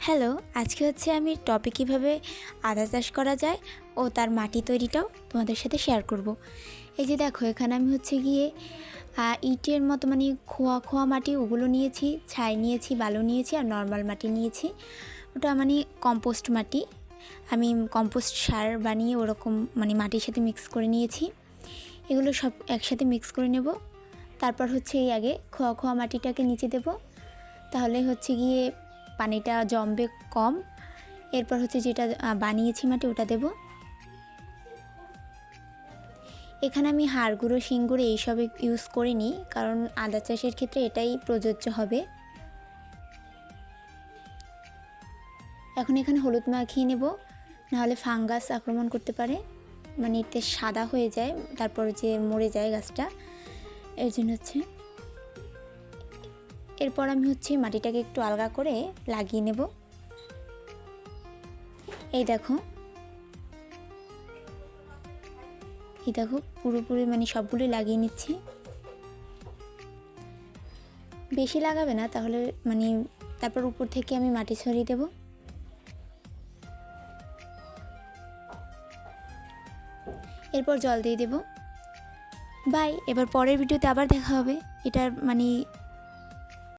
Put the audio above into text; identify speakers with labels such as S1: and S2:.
S1: Hello, আজকে হচ্ছে আমি টবে কীভাবে আদা চাষ করা যায় ও তার মাটি তৈরিটাও তোমাদের সাথে শেয়ার করব। এই যে দেখো, এখানে আমি হচ্ছে গিয়ে ইটের মতো মানে খোয়া খোয়া মাটি ওগুলো নিয়েছি, ছাই নিয়েছি, বালু নিয়েছি আর নর্মাল মাটি নিয়েছি। ওটা মানে কম্পোস্ট মাটি, আমি কম্পোস্ট সার বানিয়ে ওরকম মানে মাটির সাথে মিক্স করে নিয়েছি। এগুলো সব একসাথে মিক্স করে নেব। তারপর হচ্ছে এই আগে খোয়া খোয়া মাটিটাকে নিচে দেব, তাহলে হচ্ছে গিয়ে পানিটা জমবে কম। এরপর হচ্ছে যেটা বানিয়েছি মাটি ওটা দেব। এখানে আমি হাড় গুঁড়ো, শিং গুঁড়ো এইসব ইউজ করিনি, কারণ আদা চাষের ক্ষেত্রে এটাই প্রযোজ্য হবে। এখন এখানে হলুদ মাখিয়ে নেব, নাহলে ফাঙ্গাস আক্রমণ করতে পারে, মানে এতে সাদা হয়ে যায়, তারপর যে মরে যায় গাছটা, এর জন্য হচ্ছে। এরপর আমি হচ্ছে মাটিটাকে একটু আলগা করে লাগিয়ে নেব। এই দেখো পুরোপুরি মানে সবগুলোই লাগিয়ে নিচ্ছি। বেশি লাগাবে না, তাহলে মানে তারপর উপর থেকে আমি মাটি ছড়িয়ে দেব। এরপর জল দিয়ে দেব। বাই, এবার পরের ভিডিওতে আবার দেখা হবে। এটার মানে